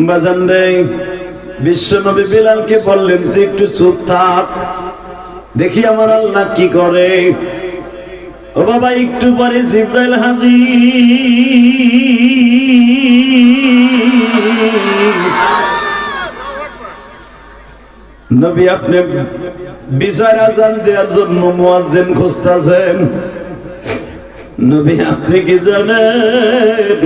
বাজান রে, বিশ্বনবী বিলালকে বললেন তুই একটু চুপ থাক, দেখি আমার আল্লাহ কি করে। ও বাবা, একটু পরে জিবরাইল হাজির। নবী আপনি বিজয়ের আজান দেওয়ার জন্য মুয়াজ্জিন খুঁজতেছেন। নবী আপনি কি জানেন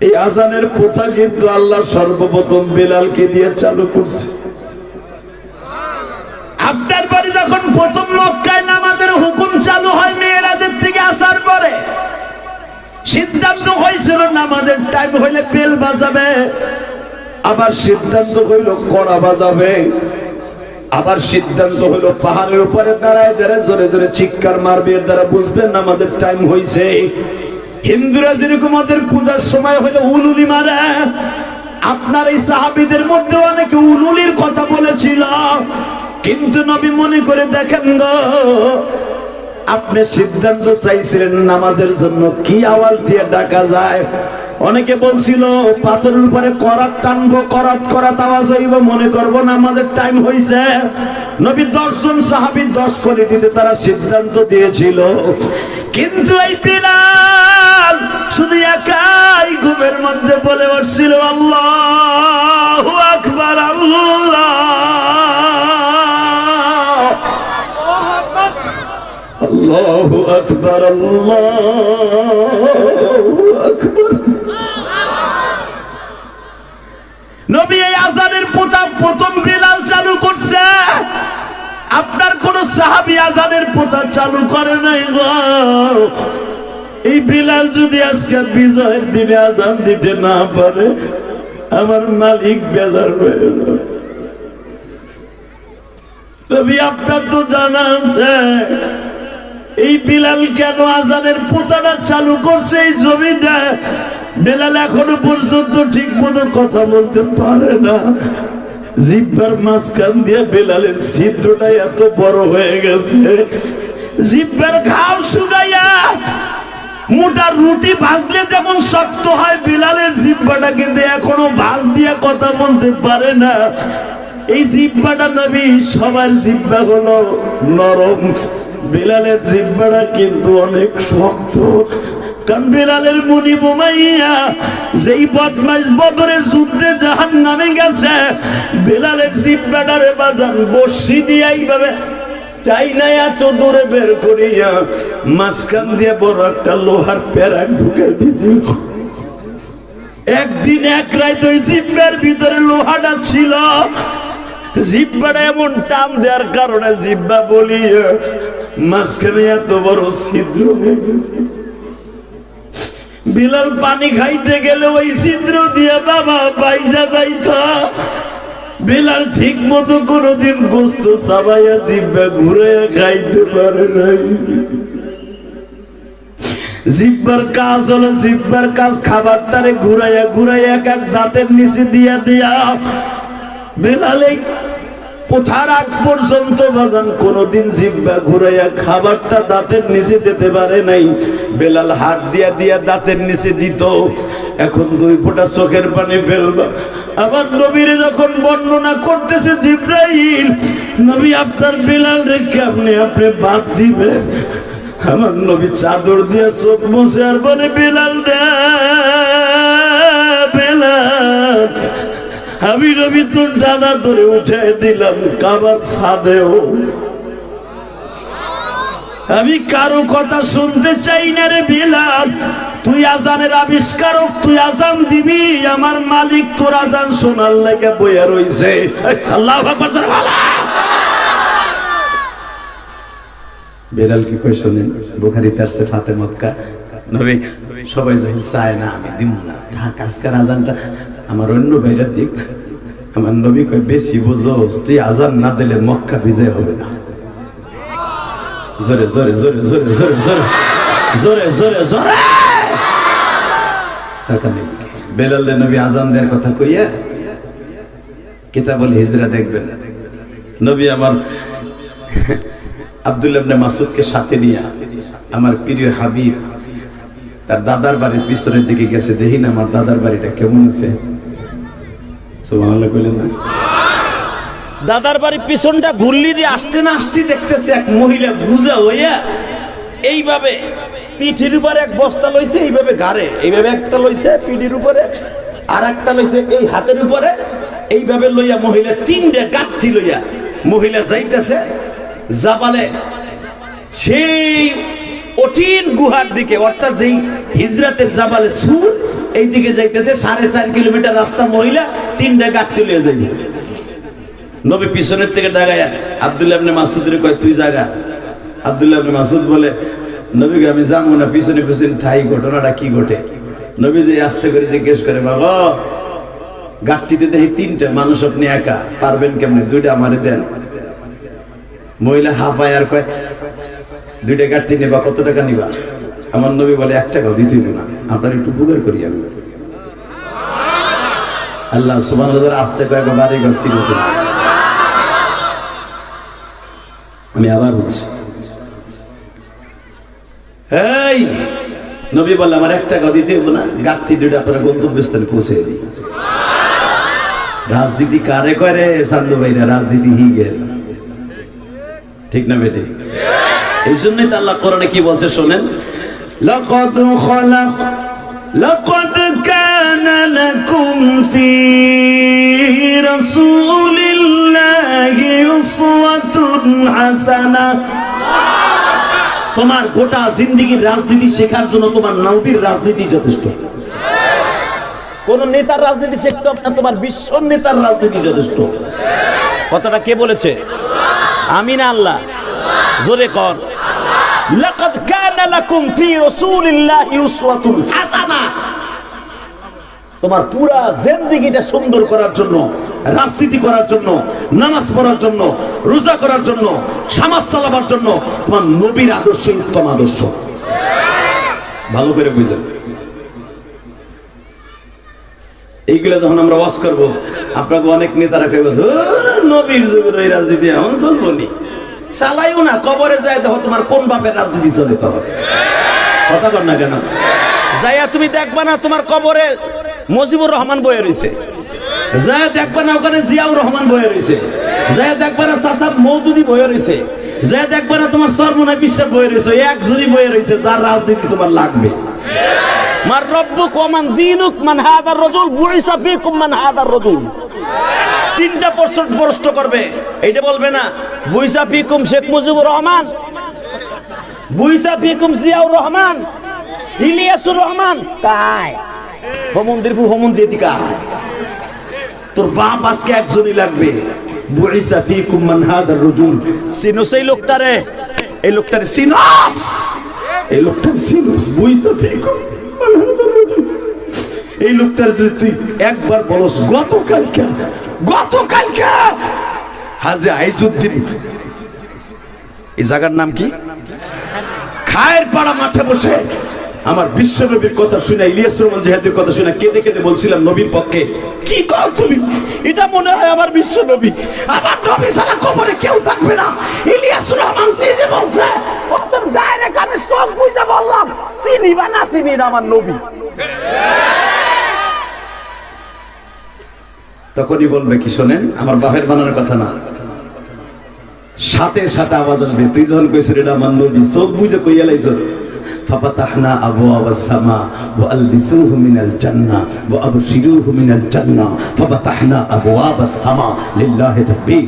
এই আজানের প্রথা কিন্তু আল্লাহ সর্বপ্রথম বিলালকে দিয়ে চালু করছে। আপনার বাড়ি যখন প্রথম মক্কায় নামাজের হুকুম চালু হয় মেরাজের থেকে আসার পরে, সিদ্ধান্ত হয়েছিল নামাজের টাইম হইলে বেল বাজাবে, আবার সিদ্ধান্ত হইল কড়া বাজাবে, আবার সিদ্ধান্ত হইল পাহাড়ের উপরে দাঁড়ায় দাঁড়ায় জোরে জোরে চিৎকার মারবে, এর দ্বারা বুঝবেন নামাজের টাইম হয়েছে। হিন্দুরা যেরকম ওদের পূজার সময় হইলে উলুলি মারে, আপনার এই সাহাবীদের মধ্যে অনেকে উলুলির কথা বলেছিল, কিন্তু নবী মনে করে দেখেন গো, আপনি সিদ্ধান্ত চাইছিলেন নামাজের জন্য কি আওয়াজ দিয়ে ডাকা যায়। অনেকে বলছিল পাথরের উপরে করাত টানবো, করাত করাত আওয়াজ হইব, মনে করবো নামাজের টাইম হয়েছে। নবী 10 জন সাহাবী 10 করে দিতে তারা সিদ্ধান্ত দিয়েছিল, কিন্তু এই বিলাল শুধু একাই ঘুমের মধ্যে বলে বসছিল আল্লাহু আকবার, আল্লাহু আকবার, আল্লাহু আকবার। নবী এই আজানের প্রথম বিলাল চালু করছে, আপনার কোন সাহাবী আজানের প্রথা চালু করে নাই গো। এই বিলাল যদি আজকে বিজয়ের দিনে আজান দিতে না পারে, আমার মালিক বেজার হয়ে যাবে। নবী আপনার তো জানা আছে এই বিলাল কেন আজানের প্রথাটা চালু করছে এই জমিটা। বিলাল এখনো পর্যন্ত ঠিক মতো কথা বলতে পারে না, জিহ্বার মাঝখান দিয়ে বিলালের ছিদ্রটা এত বড় হয়ে গেছে, জিহ্বার ঘাও শুকাইয়া মোটা রুটি ভাজলে যেমন শক্ত হয়, বিলালের জিহ্বাটা কিন্তু এখনো ভাঁজ দিয়ে কথা বলতে পারে না। এই জিহ্বাটা নবী, সবার জিহ্বা হলো নরম, বিলালের জিহ্বাটা কিন্তু অনেক শক্ত। কারণ বিলালের মুনি বোমাইয়া যেই বদমাইশ বদরের যুদ্ধে জাহান্নামে গেছে, বিলালের জিহ্বাটারে বাজান বর্ষি দিয়ে এইভাবে চাই না এত দূরে বের করিয়া মাঝখান দিয়ে বড় একটা লোহার প্যারাক ঢুকে দিয়েছিল। একদিন এক রাত ওই জিহ্বার ভিতরে লোহাটা ছিল, জিহ্বাটা এমন টান দেওয়ার কারণে জিহ্বা বলিয়া মাঝখানে এত বড় ছিদ্র হয়ে গেছে। বিলাল পানি খাইতে গেলে ওই ছিদ্র দিয়ে বাবা পয়সা যাইত। বিলাল ঠিক মতো কোনদিন গোস্ত চাবাইয়া জিহ্বা ঘুরাইয়া খাইতে পারে নাই। জিহ্বার কাজ হলো, জিহ্বার কাজ খাবারটারে ঘুরাইয়া ঘুরাইয়া এক এক দাঁতের নিচে দিয়া দিয়া বিলাল এই কোথার আগ পর্যন্ত বাজান কোনদিন জিহ্বা ঘুরাইয়া খাবারটা দাঁতের নিচে দিতে পারে নাই। বেলাল হাত দিয়া দিয়া দাঁতের নিচে দিত, এখন 2 ফোঁটা চোখের পানি ফেলবা। আবার নবীরে যখন বর্ণনা করতেছে জিবরাইল, নবী আপনার বেলাল রেখে আপনি বাদ দিবেন। আমার নবী চাদর দিয়ে চোখ মুছে আর বলে বেলাল রে বেলাল, আমি নবী তোর ডানা ধরে উঠে দিলাম কাবার ছাদেও। আমি কারো কথা শুনতে চাই না রে বিলাল, তুই আজানের আবিষ্কারক, তুই আজান দিবি, আমার মালিক তোর আজান শোনার লাগে বইয়া রইছে। আল্লাহু আকবার। বিলাল কি কই শুনেন, বুখারীতে আছে ফাতেমাতকা নবী সবাই যখন চায় না আমি দিব না, ঢাক আজকের আজানটা আমার অন্য ভাইরা দিক। আমার নবী কই বেশি বুঝোস, তুই আজান না দিলে মক্কা বিজয় হবে না। জোরে জোরে জোরে জোরে জোরে জোরে জোরে জোরে জোরে বেলালে নবী আজান দেওয়ার কথা কইয়া কিতাবুল হিজরা দেখবেন। নবী আমার আব্দুল্লাহ ইবনে মাসউদকে সাথে নিয়ে আমার প্রিয় হাবিব তার দাদার বাড়ির পিছনের দিকে গেছে, দেখি না আমার দাদার বাড়িটা কেমন আছে। সুবহানাল্লাহ কইলেন না? দাদার বাড়ির পিছনটা ঘুরলি দিয়ে আসতে না আসতে দেখতেছে এক মহিলা গুজা হইয়া এইভাবে পিঠের উপরে এক বস্তা লইছে, এইভাবে ঘাড়ে এইভাবে একটা লইছে পিঠের উপরে, আর একটা লইছে এই হাতের উপরে, এইভাবে লইয়া মহিলা তিনটা গাঠি লইয়া মহিলা যাইতেছে জাবালে, সেই কঠিন গুহার দিকে, অর্থাৎ যেই হিজরাতের জাবালে সুর এই দিকে যাইতেছে। 4.5 কিলোমিটার রাস্তা, মহিলা তিনটা গাঠি লইয়া যাইবে। নবী পিছনের থেকে ডাগায়া আব্দুল্লাহ ইবনে মাসউদের কয় তুই জাগা। আব্দুল্লাহ ইবনে মাসউদ বলে নবী আমি যাবো না, পিছনে পিছনে থাই, ঘটনাটা কি ঘটে? নবী যে আস্তে করে জিজ্ঞেস করে, বাবা গাঠটিতে দেখি তিনটা, মানুষ আপনি একা পারবেন কেমনে, দুইটা আমারে দেন। মহিলা হাফায় আর কয় দুইটা গাঠটি নেবা, কত টাকা নিবা? আমার নবী বলে 1 টাকাও দিতে হইতো না, আপনার একটু বুঝার করি আমি। আল্লাহ সুবহানাহু আস্তে কয় বাড়ি ঘর ছিল। আমি আবার বলছি, এই নবী বলে আমার 1 টাকা দিতে হবে না, গাঠি দুইটা আপনারা গন্তব্যস্থলে পৌঁছে দিই। রাজনীতি কারে করে সান্দু ভাইরা? রাজনীতি হি গেল, ঠিক না বেটে? এই জন্যই তো আল্লাহ কোরআনে কি বলছে শোনেন, লাকাদ কানা লাকুম ফি রাসূলিল্লাহি উসওয়াতুন হাসানাহ। তোমার গোটা জিন্দেগীর রাজনীতি শেখার জন্য তোমার নবীর রাজনীতি যথেষ্ট। কোন নেতার রাজনীতি শিখতে হবে না, তোমার বিশ্ব নেতার রাজনীতি যথেষ্ট। কথাটা কে বলেছে? আমি না আল্লাহ? জোরে কর, লাকাদ কানা লাকুম ফি রাসূলিল্লাহি উসওয়াতুন হাসানাহ। তোমার পুরা জিন্দেগিটা সুন্দর করার জন্য, রাজনীতি করার জন্য, নামাজ পড়ার জন্য, রোজা করার জন্য, সমাজ চালাবার জন্য তোমার নবীর আদর্শই উত্তম আদর্শ। ভালো করে বুঝলেন? এইগুলো যখন আমরা ওয়াজ করব, আপনাকে অনেক নেতারা কইবে নবীর যুগের ওই রাজনীতি এখন চলবো নি, চালাইও না, কবরে যায় দেখো তোমার কোন বাপের রাজনীতি চলে। তো কথা কর না কেন? যাইয়া তুমি দেখবা না তোমার কবরে মুজিবুর রহমান বয়ে রয়েছে, যায় দেখবা না ওখানে জিয়াউর রহমান বয়ে রয়েছে, যায় দেখবা না চাচা মওদুদি বয়ে রয়েছে, যায় দেখবা না তোমার সরমনাই বিশ্বাস বয়ে রয়েছে, একজনই বয়ে রয়েছে যার রাজনীতি তোমার লাগবে। মার রব্বুক ওয়া মান দীনুক মান হাদার রাজুল বুইসা ফীকুম মান হাদার রাজুল। 3টা প্রশ্ন করবে, এইটা বলবে না বুইসা ফীকুম শেখ মুজিবুর রহমান, বুইসা ফীকুম জিয়াউর রহমান, ইলিয়াসুর রহমান, কাই হোমন্দিরপুর হোমন্দির দিকা। তোর বাপ আজকে একজনই লাগবে, বুইসা ফীকুম মান হাদার রাজুল। চিনো সেই লোকটারে? এই লোকটারে চিনোস? এই লোকটারে চিনোস? বুইসা ফীকুম এই লোকটার যদি তুই একবার বলস গতকালকে হাজী আইজুদ্দিন, এই জায়গার নাম কি, খায়ের পাড়া মাঠে বসে আমার বিশ্ব নবীর কথা শুনে, ইলিয়াস রহমান জিহাদের কথা শুনে কেঁদে কেঁদে বলছিলাম নবীর পক্ষে, কি কও তুমি? এটা মনে হয় আমার বিশ্ব নবী, আমার নবী ছাড়া কবরে কেউ থাকবে না। ইলিয়াস রহমান নিজে বলছে, একদম ডাইরেক্ট আমি সব বুঝে বললাম, চিনি বা না চিনি না আমার নবী। তখনই বলবে কি শোনেন, আমার বাপের বানানোর কথা না, সাথে সাথে আওয়াজ আসবে, তুই যখন কইছিস এটা আমার নবী, চোখ বুঝে কইয়া লাইছ, ফাফাতাহনা আবওয়াবাস সামা ওয়া আলবিসুহু মিনাল জান্নাহ ওয়া আবশিরুহু মিনাল জান্নাহ ফাফাতাহনা আবওয়াবাস সামা লিল্লাহি তাকবীর।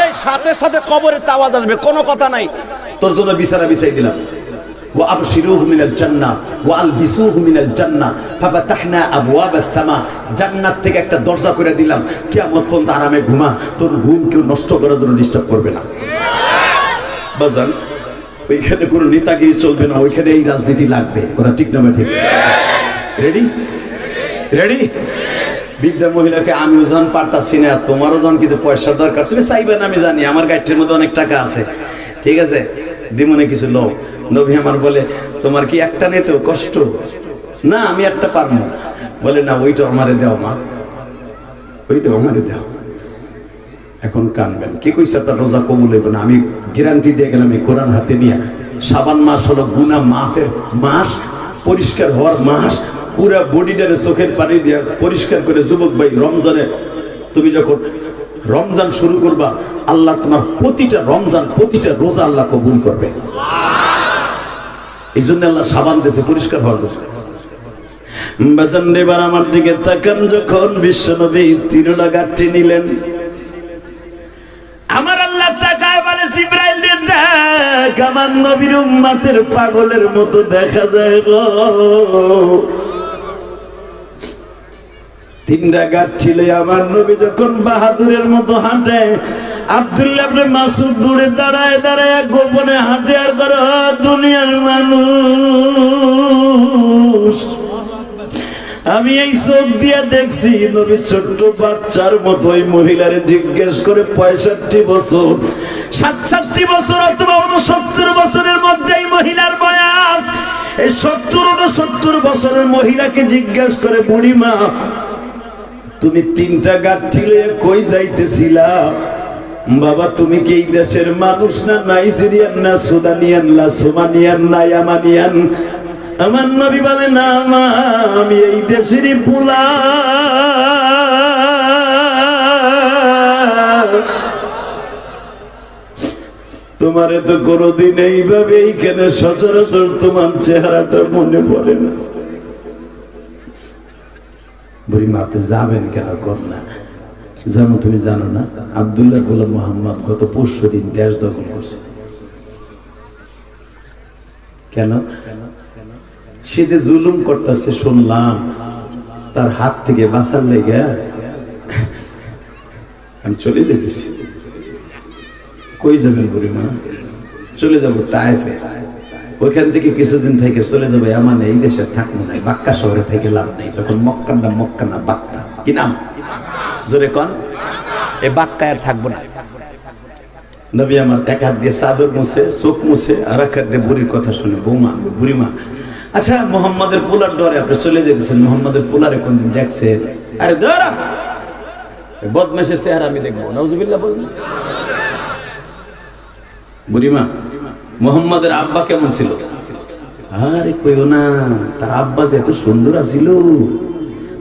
এই সাথে সাথে কবরের আওয়াজ আসবে, কোনো কথা নাই, তোর জন্য বিছানা বিছাই দিলাম। ওয়া আবশিরুহু মিনাল জান্নাহ ওয়া আলবিসুহু মিনাল জান্নাহ ফাফাতাহনা আবওয়াবাস সামা। জান্নাত থেকে একটা দরজা করে দিলাম, কিয়ামত পর্যন্ত আরামে ঘুমা, তোর ঘুম কেউ নষ্ট করার জন্য ডিস্টার্ব করবে না। বাজান ওইখানে কোনো নেতাগিরি চলবে না, ওইখানে এই রাজনীতি লাগবে। কথা ঠিক না ঠিক? Ready ready? বিদ্যা মহিলাকে আমিও যখন পারতাছি না, তোমারও যখন কিছু পয়সার দরকার, তুমি চাইবে না আমি জানি, আমার গাড়ির মধ্যে অনেক টাকা আছে, ঠিক আছে দিমনে কিছু লোক। নবী আমার বলে তোমার কি একটা নিতেও কষ্ট? না আমি একটা পারবো। বলে না ওইটা আমারে দাও মা, ওইটা আমারে দাও। এখন কানবেন, কি কইছে আপনার রোজা কবুল হইব না? আমি গ্যারান্টি দিয়ে গেলাম, এই কোরআন হাতে নিয়ে শাবান মাস হলো গুনাহ মাফের মাস, পরিষ্কার হওয়ার মাস। পুরা বডিটারে চোখের পানি দিয়ে পরিষ্কার করে যুবক ভাই, রমজানে তুমি যখন রমজান শুরু করবা, আল্লাহ তোমার প্রতিটা রমজান, প্রতিটা রোজা আল্লাহ কবুল করবে। এই জন্য আল্লাহ সাবান দিয়েছে পরিষ্কার হওয়ার জন্য। বাজান এবার আমার দিকে তাকান, যখন বিশ্বনবী তিনটা গাঁটটি নিলেন, আমার আল্লাহ তাকায় বলে, জিবরাইল দেখ, আমার নবীর উম্মতের পাগলের মতো দেখা যায় গো। তিনটা গাঁটটি লয়ে আমার নবী যখন বাহাদুরের মতো হাঁটে, আব্দুল্লাহ ইবনে মাসউদ দূরে দাঁড়ায় দাঁড়ায় গোপনে হাঁটে আর করে, দুনিয়ার মানুষ, আমি এই চোখ দিয়ে দেখছি নবী ছোট্ট বাচ্চার মতো ওই মহিলারে জিজ্ঞেস করে 65 বছর, 67 বছর অথবা 69 বছরের মধ্যে এই মহিলার বয়স, এই 70-69 বছরের মহিলাকে জিজ্ঞেস করে, বুড়িমা তুমি তিনটা গাঁঠি লয়ে কই যাইতেছিলা? বাবা তুমি কি এই দেশের মানুষ না, নাইজেরিয়ান না, সুদানিয়ান না, সোমানিয়ান না, ইয়ামানিয়ান? আমার নবী বলে, না মা, আমি এই দেশেরই পোলা। তোমারে তো কোনোদিন এইভাবে এইখানে সচরাচর তোমার চেহারাটা মনে পড়ে না। বুড়িমা আপনি যাবেন কেন? কর না, যেমন তুমি জানো না, আব্দুল্লাহ গোলাম মোহাম্মদ গত পরশু দিন দেশ দখল করছে। কেন? সে যে জুলুম করতেছে শুনলাম, তার হাত থেকে বাঁচার লেগে আমি চলে যেতেছি। কই যাবেন বুড়িমা? চলে যাবো তায়েফে, ওইখান থেকে কিছুদিন থেকে চলে যাবো ইয়ামানে। এই দেশে থাকবো না, বাক্কা শহরে থেকে লাভ নেই। তখন মক্কার নাম মক্কা না, বাক্কা। কি নাম? জোরে কন। এ বাক্কা আর থাকবো না। নবী আমার এক হাত দিয়ে চাদর মুছে, চোখ মুছে, আর এক হাত দিয়ে বুড়ির কথা শুনে, বৌমা, বুড়িমা, আচ্ছা মোহাম্মদের পোলার ডরে আপনি চলে যেতেছেন, মোহাম্মদের পোলারে কোনদিন দেখছেন? আরে ধরা বদমাশের চেহারা আমি দেখবো, নাউজুবিল্লাহ বলবেন। বুড়িমা, মোহাম্মদের আব্বা কেমন ছিল? আরে কইও না, তার আব্বা যে এত সুন্দর ছিল,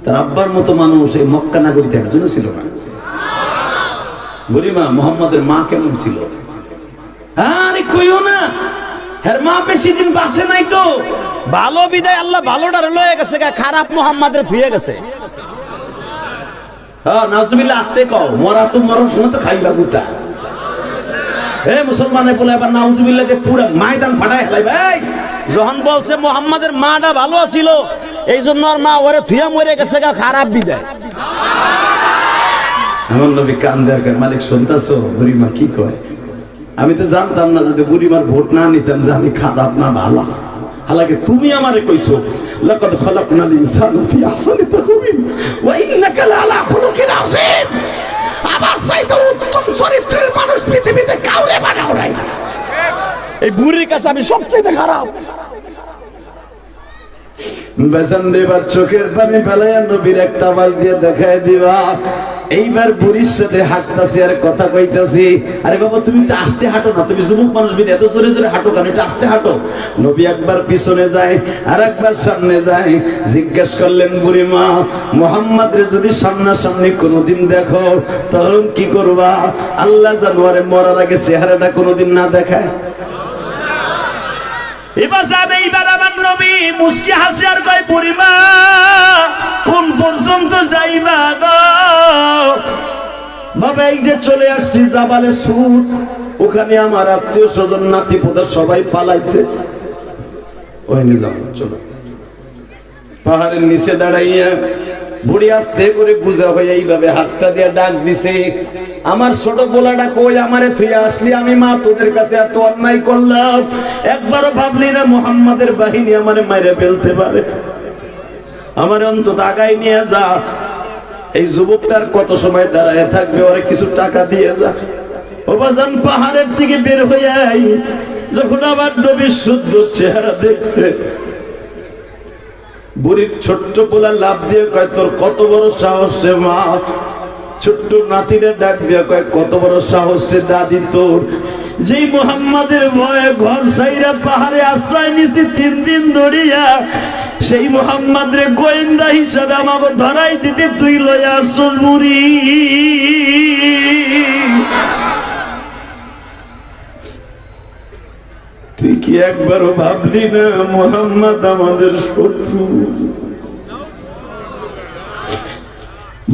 তার আব্বার মতো মানুষ এই মক্কা নাগরীতে একজনও ছিল না। বুড়িমা, মোহাম্মদের মা কেমন ছিল? আরে কইও না, হের মা বেশি দিন বাঁচে নাই তো। ভালো বিদায় আল্লাহ ভালোটারে লয়ে গেছে, খারাপ মোহাম্মদের ধুয়ে গেছে। হ্যাঁ নাউজুবিল্লাহ, আসতে কও, মরা তো মরণ সময় তো খাইবা গুতা। হে মুসলমানে বলে আবার নাউজুবিল্লাহ দিয়ে পুরো ময়দান ফাটায় হেলাই ভাই। যখন বলছে মোহাম্মদের মাটা ভালো ছিল, এই জন্য আর মা ওরে ধুয়া মরে গেছে, খারাপ বিদায়। আমার নবী কান্দার মালিক শুনতাছো? বুড়িমা কি কয়? আমি তো জানতাম না, যদি বুড়িমার ভোট না নিতাম যে আমি খারাপ না ভালো। হালাকি তুমি আমারে কইছো, লাকাদ খালাকনাল ইনসানা ফি আহসানি তাকওয়িম ওয়া ইন্নাকা লাআলা খুলুকিন আযীম। আমার চাইতে উত্তম চরিত্রের মানুষ পৃথিবীতে কাউরে বানাও নাই। এই বুড়ির কাছে আমি সবচেয়ে খারাপ। বেজান দেবা চোখের পানি ফেলাইয়া নবীর একটা আওয়াজ দিয়ে দেখায় দিবা। এইবার বুড়ির সাথে হাঁটতাছি আর কথা কইতাছি। আরে বাবা তুমি একটু আস্তে হাঁটো না, তুমি যুবক মানুষ বিধি এত জোরে জোরে হাঁটো কেন? একটু আস্তে হাঁটো। নবী একবার পিছনে যায় আর একবার সামনে যায়। জিজ্ঞেস করলেন, বুড়ি মা, মুহাম্মদরে যদি সামনাসামনি কোনোদিন দেখো তখন কি করবা? আল্লাহ জানোয়ারে মরার আগে চেহারাটা কোনোদিন না দেখায়। এইবার আমার নবী মুস্কি হাসি আর কয়, বুড়িমা কোন পর্যন্ত যাইবা গো? বাবা এই যে চলে আসছি জাবালে সুর, ওখানে আমার আত্মীয় স্বজন নাতি পোতা সবাই পালাইছে। ওখানে যাও, চলো। পাহাড়ের নিচে দাঁড়াইয়া বুড়ি আস্তে করে গুজা হয়ে এইভাবে হাতটা দিয়ে ডাক দিছে, আমার ছোট পোলাটা কই? আমারে থুইয়া আসলি, আমি মা তোদের কাছে এত অন্যায় করলাম, একবারও ভাবলি না মুহাম্মাদের বাহিনী আমারে মাইরে ফেলতে পারে? আমার অন্তত আগাই নিয়ে যা। এই যুবকটার কত সময় দাঁড়ায় থাকবে, ওরে কিছু টাকা দিয়ে যা। ও বাজান পাহাড়ের থেকে বের হয়ে আই, যখন আমার নবীর শুদ্ধ চেহারা দেখবে, বুড়ির ছোট্ট পোলা লাভ দিয়ে কয়, তোর কত বড় সাহস রে মা? ছোট্ট নাতিরে ডাক দিয়ে কয়, কত বড় সাহস রে দাদি তোর, যেই মুহাম্মাদের ভয়ে ঘর ছাইরা পাহাড়ে আশ্রয় নিছি 3 দিন ধরিয়া, সেই মুহাম্মাদের গোয়েন্দা হিসাবে আমাকে ধরাই দিতে তুই লইয়া আসছস মুড়ি। তুই কি একবারও ভাবলি না মুহাম্মদ আমাদের শত্রু?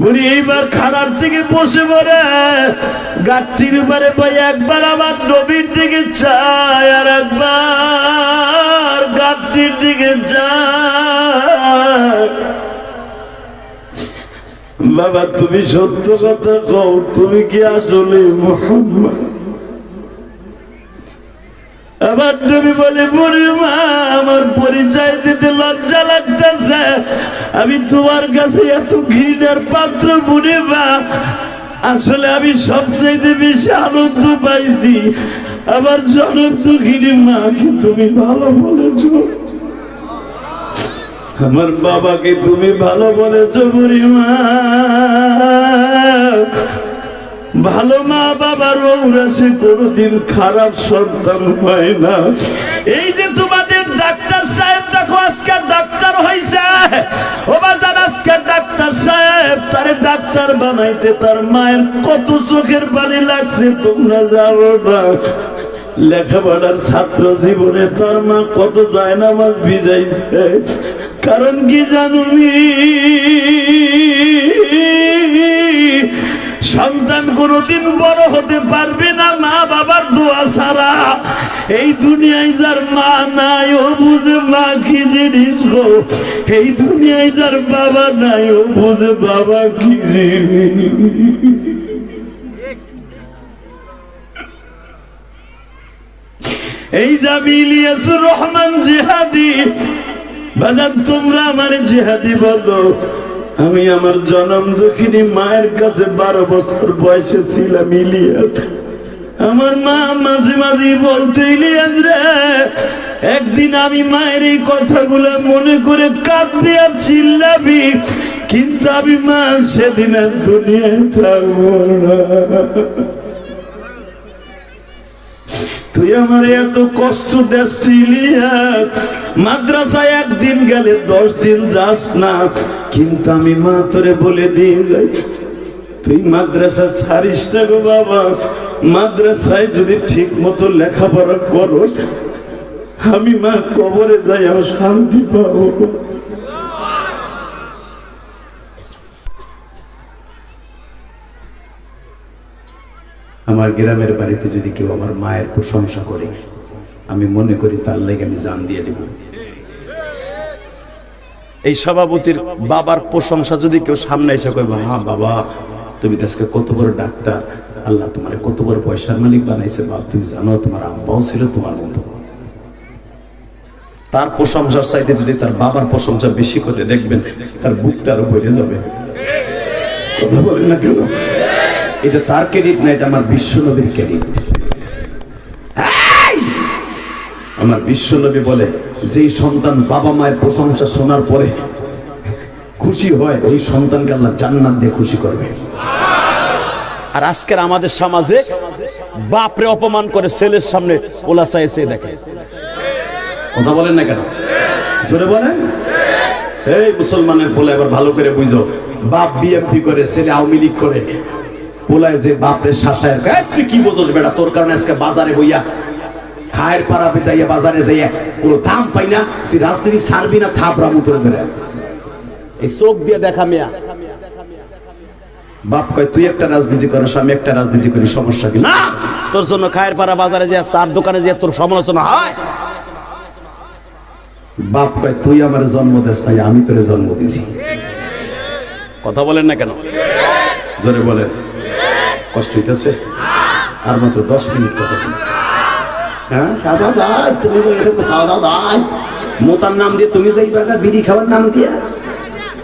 বুড়ি এইবার খারাপ থেকে বসে পড়ে গাছটির উপরে বই একবার আমার নবীর দিকে চায়, আর একবার গাছটির দিকে চায়। বাবা তুমি সত্য কথা কও, তুমি কি আসলে মুহাম্মদ? আবার নবী বলে, বুড়ি মা আমার পরিচয় দিতে লজ্জা লাগতেছে, আমি তোমার কাছে এত ঘৃণার পাত্র বুড়ি মা। আসলে আমি সবচাইতে বেশি আনন্দ পাইছি আমার জনম দুঃখিনী মাকে তুমি ভালো বলেছ, আমার বাবাকে তুমি ভালো বলেছ বুড়ি মা। ভালো মা বাবার ঔরাসে কোনোদিন খারাপ সন্তান হয় না। এই যে তোমাদের ডাক্তার সাহেব দেখো আজকে ডাক্তার হইছে, ও বাজার আজকে ডাক্তার সাহেব তারে ডাক্তার বানাইতে তার মায়ের কত চোখের পানি লাগছে তোমরা জানো না। লেখাপড়ার ছাত্র জীবনে তার মা কত জায়নামাজ ভিজাইছে, কারণ কি জানুনি সন্তান কোনদিন বড় হতে পারবে না মা বাবার দোয়া ছাড়া। এই দুনিয়ায় যার মা নাই ও বুঝে মা কি জিনিস গো, এই দুনিয়ায় যার বাবা নাই ও বুঝে বাবা কি জিনিস। এই যাবি ইলিয়াসুর রহমান জিহাদি বাজান, তোমরা আমার জিহাদি বলো। আমি আমার জনম দুঃখিনী মায়ের কাছে 12 বছর বয়সে ছিলাম ইলিয়াস। আমার মা মাঝে মাঝে বলতে, ইলিয়াস রে একদিন আমি মায়ের এই কথাগুলো মনে করে কাঁদবি আর চিল্লাবি, কিন্তু আমি মা সেদিন আর দুনিয়ায় থাকবো না। তুই আমার এত কষ্ট দেশ ইলিয়াস, মাদ্রাসায় একদিন গেলে 10 দিন যাস না, কিন্তু আমি মা তোরে বলে দিয়ে যাই তুই মাদ্রাসা ছাড়িস না গো বাবা। মাদ্রাসায় যদি ঠিক মতো লেখাপড়া করস, আমি মা কবরে যাই আর শান্তি পাবো। আমার গ্রামের বাড়িতে যদি কেউ আমার মায়ের প্রশংসা করে, আমি মনে করি তার লাগে আমি জান দিয়ে দেব। এই সভাপতির বাবার প্রশংসা যদি কেউ সামনে এসে কয়, হ্যাঁ বাবা তুমি আজকে কত বড় ডাক্তার, আল্লাহ তোমার কত বড় পয়সার মালিক বানাইছে, বাবা তুমি জানো তোমার আব্বাও ছিল তোমার মতো। তার প্রশংসার চাইতে যদি তার বাবার প্রশংসা বেশি করে, দেখবেন তার বুকটা আরো বেড়ে যাবে। কথা বলেন না কেন? এটা তার ক্রেডিট না, এটা আমার বিশ্বনবীর ক্রেডিট। আমার বিশ্বনবী বলে, যেই সন্তান বাবা মায়ের প্রশংসা শোনার পরে খুশি হয়, ওই সন্তানকে আল্লাহ জান্নাত দিয়ে খুশি করবে। আর আজকের আমাদের সমাজে বাপরে অপমান করে ছেলের সামনে ওলা চাইছে দেখে। কথা বলেন না কেন? জোরে বলেন। এই মুসলমানের পোলা এবার ভালো করে বুঝো, বাপ বিএমপি করে, ছেলে আওয়ামী লীগ করে, পোলায় যে বাপরে শাসায়, তুই কি বোঝস বেটা, তোর কারণে আজকে বাজারে বইয়া খায়ের পাড়াবে যাইয়া বাজারে যাইয়া কোনো দাম পাই না, তুই রাজনীতি ছাড়বি না, থাপড়া মুতরে ধরে। এই চোখ দিয়ে দেখা মেয়া বাপ কয়, তুই একটা রাজনীতি করিস, আমি একটা রাজনীতি করি, সমস্যা কি? না, তোর জন্য খায়ের পাড়া বাজারে যা চার দোকানে যা তোর সমালোচনা হয়। বাপ কয়, তুই আমার জন্ম দিস নাই, আমি তোরে জন্ম দিছি। কথা বলেন না কেন? জোরে বলেন। কষ্ট হইতেছে? আর মাত্র 10 মিনিট কথা। হ্যাঁ দাদা দাই, তুমি খাওয়া দাও দাই, মোতার নাম দিয়ে তুমি যাইবা বিড়ি খাওয়ার নাম দিয়া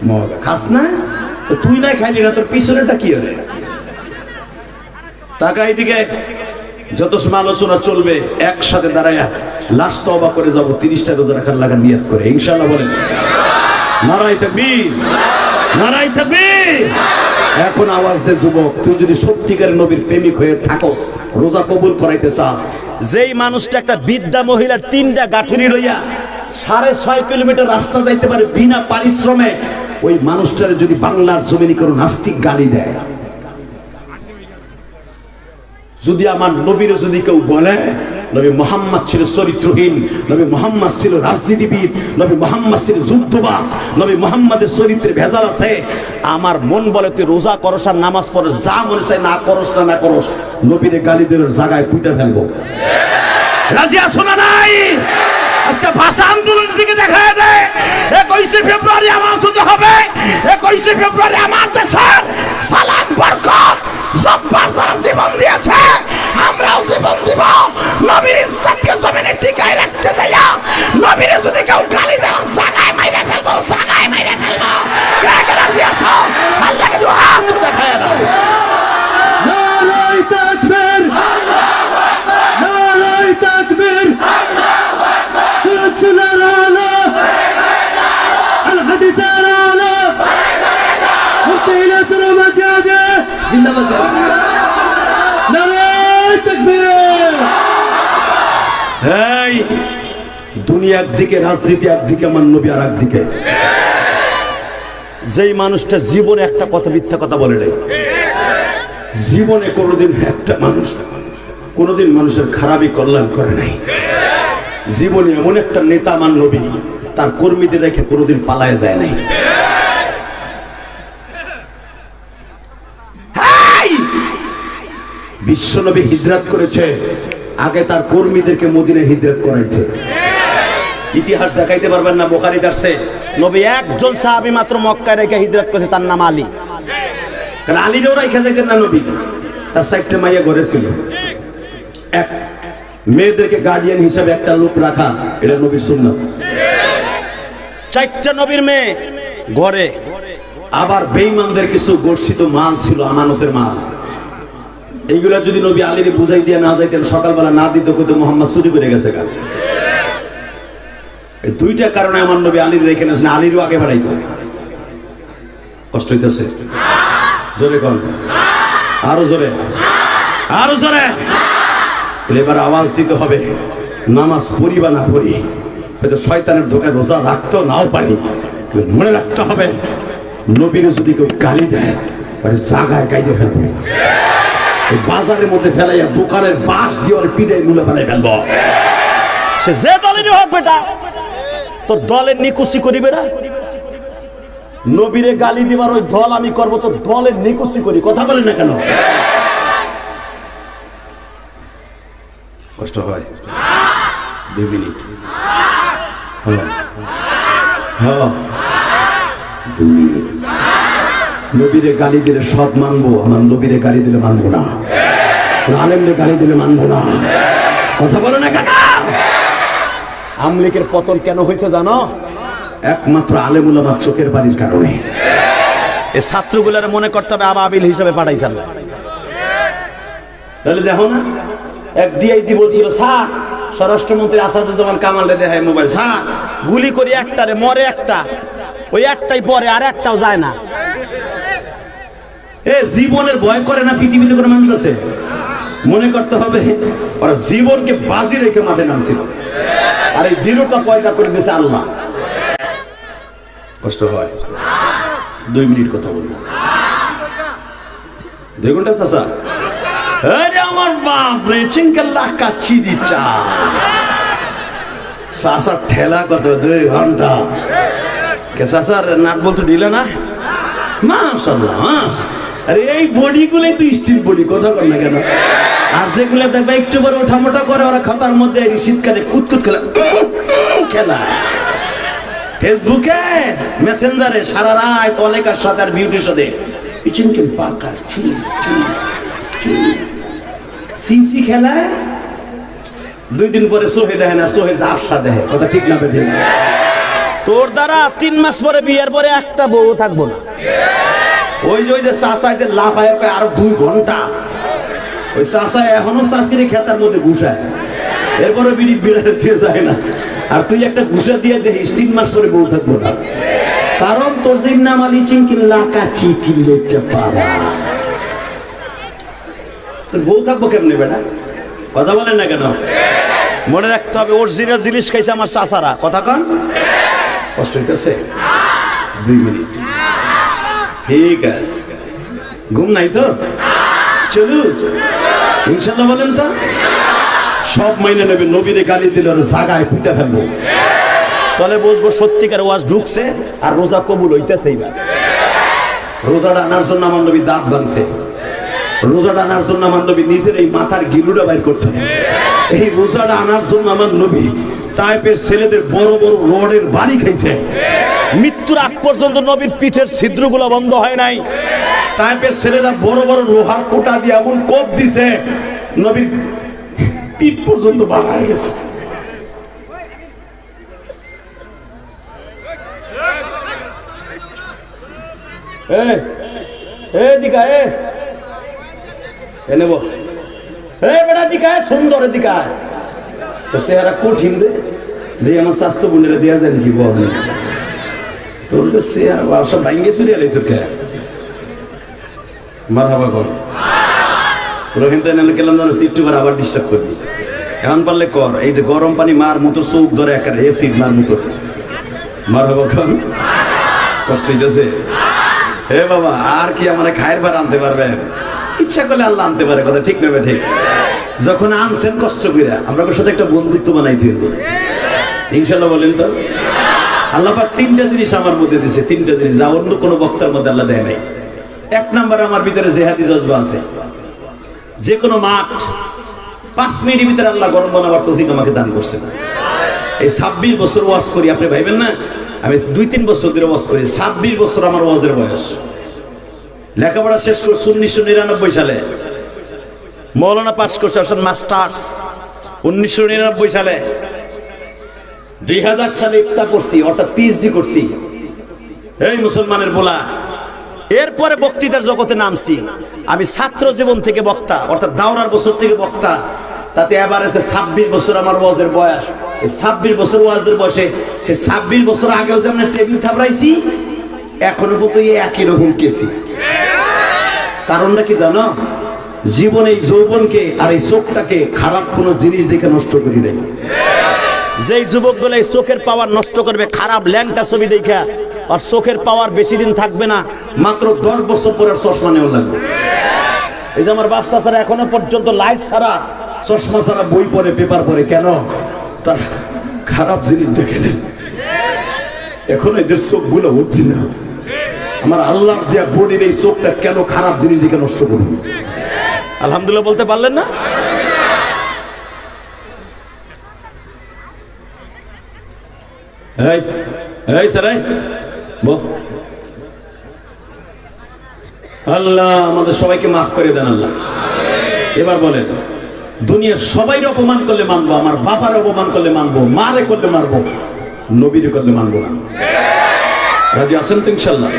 মগা খাস না? তুই না খাইলি না, তোর পিছনেটা কি হবে? টাকা এইদিকে যত সমালোচনা চলবে একসাথে দাঁড়ায়া লাশ তওবা করে যাবো, 30টা রোজা রাখার লাগা নিয়ত করে, ইনশাআল্লাহ বলেন নারায়ে তাকবীর, নারায়ে তাকবীর। এখন আওয়াজ দে যুবক, তুই যদি সত্যিকার নবীর প্রেমিক হয়ে থাকস, রোজা কবুল করাইতে চাস, যেই মানুষটা একটা বৃদ্ধা মহিলার 3টা গাঁঠুরি লইয়া 6.5 কিলোমিটার রাস্তা যাইতে পারে বিনা পারিশ্রমে, ওই মানুষটার যদি বাংলার জমিনে কোনো নাস্তিক গালি দেয়, যদি আমার নবীর যদি কেউ বলে নবী মুহাম্মদ ছিল চরিত্রহীন, নবী মুহাম্মদ ছিল রাজনীতিবিদ, নবী মুহাম্মদ ছিল যুদ্ধবাজ, নবী মুহাম্মদের চরিত্রে ভেজাল আছে, আমার মন বলে তুই রোজা করস আর নামাজ পড়স, যা মনে চাই না করস না করস, নবীরে গালি দেওয়ার জায়গায় পুঁতে ফেলবো। রাজি আছো না নাই? আজকে ভাষা আন্দোলন দিকে দেখা দেয়। 21শে ফেব্রুয়ারি আমার শুধু হবে, 21শে ফেব্রুয়ারি আমার দেশের সালাম বরকত জব্বার যারা জীবন দিয়েছে, আমরাও জীবন দিব নবীর ইজ্জতকে জমিনে টিকায় রাখতে যাইয়া। নবীর যদি কেউ গালি দেয় জায়গায় মাইরে ফেলবো, জায়গায় মাইরে ফেলবো। রাজি আছো? আল্লাহকে দু হাত দেখায় দাও। নারায়ে তাকবীর, নারায়ে তাকবীর, الحديث الأعلى حتى إلى سلامة جادة زندباد نعرة تكبير। এই দুনিয়া একদিকে, রাজনীতি একদিকে, আমার নবী আর একদিকে। যেই মানুষটা জীবনে একটা কথা মিথ্যা কথা বলে নাই, জীবনে কোনোদিন একটা মানুষ কোনোদিন মানুষের খারাপই কল্যাণ করে নাই, জীবনে এমন একটা নেতা আমার নবী তার কর্মীদের রেখে কোনোদিন পালায় যায় নাই। বিশ্বনবী হিজরত করেছে, আগে তার কর্মীদেরকে মদিনায় হিজরত করাইছে। ইতিহাস দেখাইতে পারবেন না, বুখারী আছে নবী একজন সাহাবী মাত্র মক্কায় রেখে হিজরত করেছে, তার নাম আলী। কারণ আলীরও রাইখা যাইতেন না নবী, তার 4টা মাইয়া ঘরে ছিল। এক মেয়েদেরকে গার্ডিয়ান হিসাবে একটা লোক রাখা, এটা নবীর সুন্নাত। 4টা নবীর মেয়ে ঘরে। আবার বেঈমানদের কিছু গর্ষিত মাল ছিল, আমানতের মাল, এইগুলা যদি নবী আলীরে বুঝাই দিয়ে না যাইতেন, সকালবেলা না দিত কইতো মুহাম্মদ চুরি করে গেছে। গান এই 2টা কারণে আমার নবী আলীর রেখে নেন, আলীরও আগে বাড়াইতো। কষ্ট হইতেছে? জোরে কোন, আরো জোরে, আরো জোরে। এবার আওয়াজ দিতে হবে, নামাজ পড়ি বা না পড়ি, হয়তো শয়তানের ধোকায় রোজা রাখতেও নাও পারি, মনে রাখতে হবে নবীর যদি কেউ গালি দেয় তাহলে জায়গায় গাইতে ফেলবো, বাজারের মধ্যে ফেলাইয়া দোকানের বাঁশ দিয়ে ওর পিঠে মুলে ফেলাই ফেলবো। সে যে দলেরই হোক বেটা, তোর দলের নিকুচি করিবে না। নবীরে গালি দিবার ওই দল আমি করবো, তোর দলের নিকুচি করি। কথা বলেন না কেন? কষ্ট হয়? 2 মিনিট, 2 মিনিট। নবীরে গালি দিলে সব মানবো, আমার নবীরে গালি দিলে মানবো না, আলেমরে গালি দিলে মানবো না। কথা বলো না কেন? আমলিকের পতন কেন হয়েছে জানো? একমাত্র আলেম উলামার চোখের বাড়ির কারণে। এই ছাত্রগুলার মনে করতে হবে আবাবিল হিসাবে পাঠাইছেন। তাহলে দেখো না, এক ডিআইজি বলছিল, স্যার স্বরাষ্ট্রমন্ত্রী আসাদুজ্জামান কামালরে দেখায় মোবাইল, স্যার গুলি করি একটারে মরে একটা, ওই একটাই পরে আর একটাও যায় না। এ জীবনের ভয় করে না পৃথিবীতে কোনো মানুষ আছে? মনে করতে হবে ওরা জীবনকে বাজি রেখে মাঠে নামছিল, আর এই দৃঢ়তা পয়দা করে দিয়েছে আল্লাহ। কষ্ট হয়? 2 মিনিট কথা বলবো, 2 ঘন্টা চাচা। আরে আমার বাপ রে, চিঙ্কাল্লাহ কাচিরি চা চাচা ঠেলা কত 2 ঘন্টা। কে চাচার নাট বলতে দিলে না? মাশাআল্লাহ, মাশাআল্লাহ। আরে এই বডি গুলোই তো স্টিল বডি, কথা বল না কেন? আর যেগুলো দেখবে একটু বড় ওঠামোটা করে, ওরা খাতার মধ্যে শীতকালে কুতকুত খেলা খেলা, ফেসবুকে মেসেঞ্জারে সারা রাত অনেকের সাথে আর বিউটির সাথে চিনকেন পাকা সিসি খেলা। 2 দিন পরে সোহে দেখে না, সোহে আফসা দেখে। কথা ঠিক না বেঠিক? তোর দ্বারা 3 মাস পরে বিয়ের পরে একটা বউ থাকবো না। ওই যে চাষাইতে লাফায় আরো 2 ঘন্টা, ওই চাষায় এখনো চাষিরে খেতার মধ্যে ঘুষায়, এরপরে বিড়ি বিড়াতে দিয়ে যায় না। আর তুই একটা ঘুষা দিয়ে দেখিস 3 মাস পরে বউ থাকবো না। কারণ তোর জিন্নাম আলী চিংকি লাকা চিকিল হচ্ছে পারা। তোর বউ থাকবো কেমনে বেটা? কথা বলেন না কেন? মনে রাখতে হবে অরিজিনাল জিনিস খাইছে আমার চাচারা। কথা কন, কষ্ট হইতেছে? 2 মিনিট, ঠিক আছে। ঘুম নাই তো? চলু ইনশাল্লাহ বলেন তো। সব মাইনে নেবে, নবীরে গালি দিলে ওর জাগায় পুঁতে ফেলবো। তাহলে বুঝবো সত্যিকার ওয়াজ ঢুকছে আর রোজা কবুল হইতেছে। এইবার রোজাটা আনার জন্য আমার নবী দাঁত ভাঙছে, রোজাটা আনার জন্য আমার নবী নিজের এই মাথার গিলুটা বাইর করছে। এই রোজাটা আনার জন্য আমার নবী টাইপের ছেলেদের বড় বড় রোডের বাড়ি খাইছে। মৃত্যুর আগ পর্যন্ত নবীর পিঠের ছিদ্রগুলো বন্ধ হয় নাই। টাইপের ছেলেরা বড় বড় লোহার কোটা দিয়ে এমন কোপ দিছে, নবীর পিঠ পর্যন্ত বাড়া হয়ে গেছে। সুন্দর দিকায় তো চেহারা কঠিন রে, দিয়ে আমার স্বাস্থ্য বোনেরা দেওয়া যায় নাকি বল? তোর যে চেহারা সব ভাঙ্গে চুরিয়ে লাইছে কে? মারহাবা কর। তোরা কিন্তু এনে গেলাম জানো একটু করে আবার ডিস্টার্ব করবি। এখন পারলে কর, এই যে গরম পানি মার মতো চোখ ধরে একারে এসিড মার মতো। মারহাবা কর। কষ্ট হইতেছে? হে বাবা, আর কি আমার খায়ের বার আনতে পারবেন? ইচ্ছা করলে আল্লাহ আনতে পারে, কথা ঠিক নেবে ঠিক। যখন আনছেন কষ্ট করে, আমরা ওর সাথে একটা বন্ধুত্ব বানাই দিয়ে দেবো ইনশাল্লাহ। বলেন তো, আল্লাহ পাক 3টা জিনিস আমার মধ্যে দিছে, 3টা জিনিস যা অন্য কোনো বক্তার মধ্যে আল্লাহ দেয় নাই। 1 নম্বরে আমার ভিতরে জেহাদি জজবা আছে। যে কোনো মাঠ 5 মিনিটের ভিতরে আল্লাহ গরম বানাবার তৌফিক আমাকে দান করছে। এই 26 বছর ওয়াজ করি, আপনি ভাইবেন না আমি 2-3 বছর ধরে ওয়াজ করি। 26 বছর আমার ওয়াজের বয়স। লেখাপড়া শেষ করছি 1999 সালে, মৌলানা পাস করছে আসলে মাস্টার্স 1999 সালে। 2000 সালে ইফতা করছি, অর্থাৎ পিএইচডি করছি। এই মুসলমানের বলা, এরপরে বক্তৃতার জগতে নামছি। আমি ছাত্র জীবন থেকে বক্তা, অর্থাৎ দাওরার বছর থেকে বক্তা। তাতে এবার আছে 26 বছর আমার ওয়াজের বয়স। এই 26 বছর ওয়াজের বয়সে, সেই 26 বছর আগেও যে আমরা টেবিল থাপড়াইছি, এখনো পর্যন্ত একই রকম কেছি। কারণটা কি জানো? জীবন এই যৌবনকে আর এই চোখটাকে খারাপ কোনো জিনিস দেখে নষ্ট করি নাই। যেই যুবকগুলো এই চোখের পাওয়ার নষ্ট করবে খারাপ ল্যাংটা ছবি দেখা, আর চোখের পাওয়ার বেশি দিন থাকবে না, মাত্র 10 বছর পরে চশমা নেওয়া লাগবে। এই যে আমার বাপ চাচারা এখনো পর্যন্ত লাইট ছাড়া, চশমা ছাড়া বই পড়ে, পেপার পড়ে। কেন? তার খারাপ জিনিস দেখে নেন। এখন এদের চোখগুলো উঠছে না। আমার আল্লাহ দেয়া বডির এই চোখটা কেন খারাপ জিনিস দেখে নষ্ট করবে? আলহামদুলিল্লাহ বলতে পারলেন না? আল্লাহ আমাদের সবাইকে মাফ করে দেন আল্লাহ। এবার বলেন, দুনিয়ার সবাই অপমান করলে মানবো, আমার বাবার অপমান করলে মানবো, মারে করলে মারবো, নবীরে করলে মানবো না। রাজি আছেন তো ইনশাল্লাহ?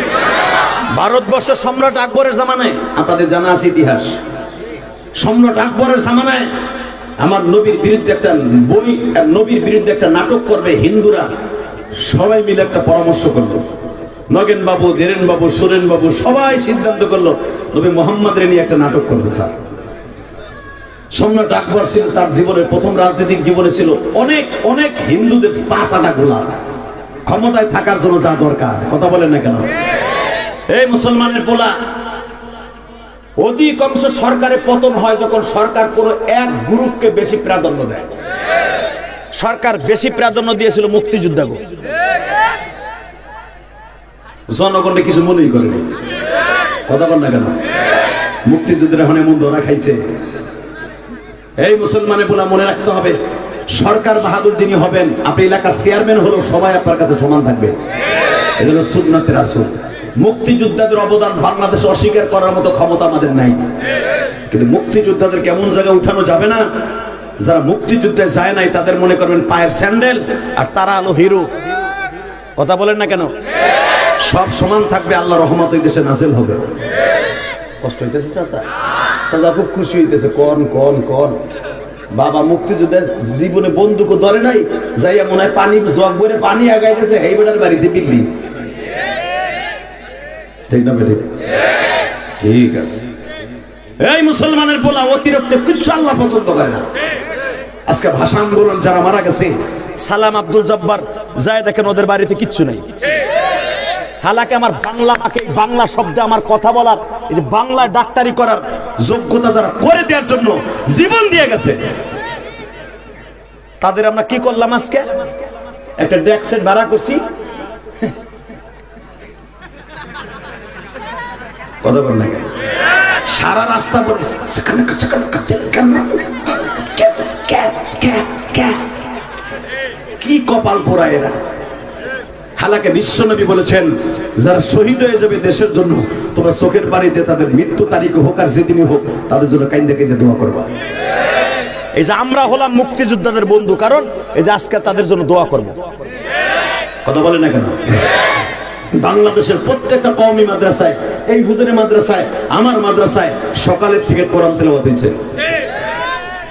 ভারতবর্ষের সম্রাট আকবরের জামানায়, আপনাদের জানা আছে ইতিহাস, সম্রাট আকবরের জামানায় আমার নবীর বিরুদ্ধে একটা বই, নবীর বিরুদ্ধে একটা নাটক করবে হিন্দুরা। সবাই মিলে একটা পরামর্শ করলো। নগেন বাবু, ধীরেন বাবু, সুরেন বাবু সবাই সিদ্ধান্ত করলো নবী মোহাম্মদের নিয়ে একটা নাটক করবে। স্যার, সম্রাট আকবর ছিল, তার জীবনের প্রথম রাজনৈতিক জীবনে ছিল অনেক অনেক হিন্দুদের 5-8 গোলাম, ক্ষমতায় থাকার জন্য যা দরকার। কথা বলেন না কেন? এই মুসলমানের পোলা, অধিকাংশ সরকারের পতন হয় যখন সরকার কোনো এক গ্রুপকে বেশি প্রাধান্য দেয়। সরকার বেশি প্রাধান্য দিয়েছিল মুক্তিযোদ্ধাকে, জনগণে কিছু মনেই করেনি। কথা বল না কেন? মুক্তিযুদ্ধের এখন এমন ধরা খাইছে। এই মুসলমানের পোলা মনে রাখতে হবে, সরকার বাহাদুর যিনি হবেন, আপনি এলাকার চেয়ারম্যান হলেও সবাই আপনার কাছে সমান থাকবে। এটা হলো সুন্নাতে রাসূল। মুক্তিযোদ্ধাদের অবদান বাংলাদেশে অস্বীকার করার মতো ক্ষমতা আমাদের নাই, কিন্তু মুক্তিযোদ্ধাদের কেমন জায়গায় উঠানো যাবে না। যারা মুক্তিযুদ্ধে যায় নাই তাদের মনে করবেন পায়ের স্যান্ডেল, আর তারা হলো হিরো। কথা বলেন না কেন? সব সমান থাকবে, আল্লাহ রহমত এই দেশে নাজিল হবে। কষ্ট হইতেছে চাচা? চাচা খুব খুশি হইতেছে। কন কন কন বাবা, মুক্তিযুদ্ধের জীবনে বন্দুকও ধরে নাই, যাইয়া মনে হয় পানি জগ ভরে পানি আগাইতেছে, এই বেটার বাড়িতে বিল্লি। ঠিক না বেঠিক? ঠিক আছে। এই মুসলমানের পোলা অতিরিক্ত কিচ্ছু আল্লাহ পছন্দ করে না। আজকে ভাষা আন্দোলন যারা মারা গেছে, সালাম আব্দুল জব্বার যায় দেখেন ওদের বাড়িতে কিচ্ছু নাই। হালাকে আমার বাংলা মাকে বাংলা শব্দে আমার কথা বলার, এই যে বাংলায় ডাক্তারি করার যোগ্যতা যারা করে দেওয়ার জন্য জীবন দিয়ে গেছে, তাদের আমরা কি করলাম? আজকে একটা ডেক সেট ভাড়া করছি, কথা বল না, সারা রাস্তা পরে কি কপাল পোড়া এরা। হালাকে বিশ্বনবী বলেছেন, যারা শহীদ হয়ে যাবে দেশের জন্য, তোমরা চোখের বাড়িতে তাদের মৃত্যু তারিখে হোক আর যেদিনই হোক তাদের জন্য কাইন্দে কাইন্দে দোয়া করবা। এই যে আমরা হলাম মুক্তিযোদ্ধাদের বন্ধু, কারণ এই যে আজকে তাদের জন্য দোয়া করব। কথা বলে না কেন? বাংলাদেশের প্রত্যেকটা কওমি মাদ্রাসায়, এই হুজুরের মাদ্রাসায়, আমার মাদ্রাসায় সকালের থেকে কোরআন তেলাওয়াত হয়েছে,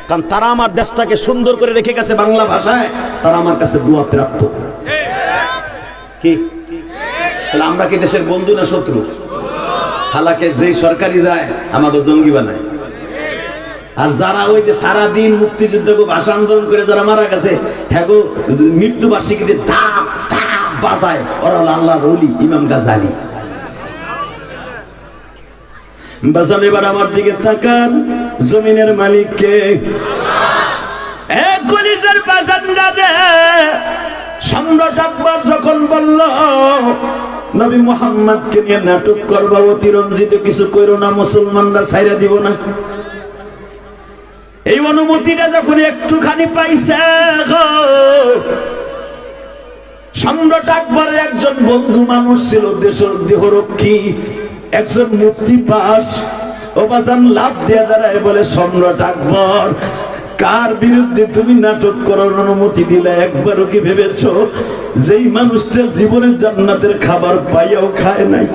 কারণ তারা আমার দেশটাকে সুন্দর করে রেখে গেছে বাংলা ভাষায়, তারা আমার কাছে দোয়া প্রাপ্ত। কি তাহলে আমরা কি দেশের বন্ধু না শত্রু? হালাকে যেই সরকারি যায় আমাদের জঙ্গি বানায়, আর যারা ওই যে সারাদিন মুক্তিযুদ্ধকে ভাষা আন্দোলন করে যারা মারা গেছে, হ্যাঁ গো মৃত্যু বার্ষিকীতে ধাপ ধাপ বাজায়, ওরা হলো আল্লাহর ওলি ইমাম গাজালি। বাজান এবার আমার দিকে তাকান, জমিনের মালিক কে? কলিজার বাজানরা দে। সম্রাট আকবর যখন বলল নবী মুহাম্মদকে নিয়ে নাটক করবা, অতিরঞ্জিত কিছু কইরো না, মুসলমানরা ছাইরা দিব না, এই অনুমতিটা যখন একটুখানি পাইছে, সম্রাট আকবরের একজন বন্ধু মানুষ ছিল, দেশের দেহরক্ষী, একজন মুফতি পাস, ও বাজান লাভ দিয়ে দাঁড়ায় বলে, সম্রাট আকবর, কার বিরুদ্ধে তুমি নাটক করার অনুমতি দিলে? একবারও কি ভেবেছো যেই মানুষটা জীবনে জান্নাতের খাবার পাইয়াও খায় নাই?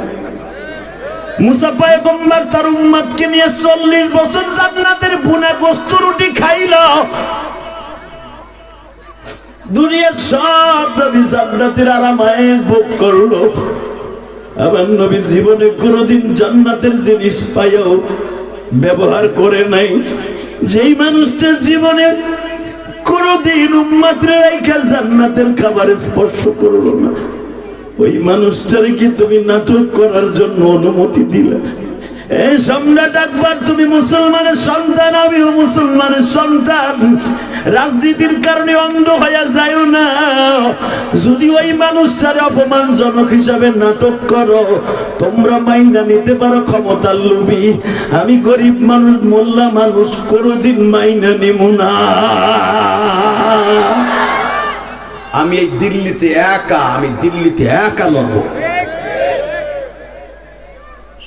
মুসা পয়গম্বর তার উম্মতকে নিয়ে 40 বছর জান্নাতের ভুনা গোস্ত রুটি খাইল। দুনিয়ার সব নবী জান্নাতের আরামায়েশ ভোগ করলো, আবার নবী জীবনে কোনোদিন জান্নাতের জিনিস পাইয়াও ব্যবহার করে নাই। যেই মানুষটা জীবনে কোনদিন উম্মতের রাইখা জান্নাতের খাবার স্পর্শ করলো না, ওই মানুষটার কি তুমি নাটক করার জন্য অনুমতি দিলে? এই সম্রাট আকবর, তুমি মুসলমানের সন্তান, আমিও মুসলমানের সন্তান, রাজনীতির কারণে অন্ধ হয়ে যায় না। যদি ওই মানুষটার অপমানজনক হিসাবে নাটক করো, তোমরা মাইনা নিতে পারো ক্ষমতার লোভী, আমি গরিব মানুষ, মোল্লা মানুষ, কোনোদিন মাইনা নিব না। আমি এই দিল্লিতে একা, আমি দিল্লিতে একা লড়বো।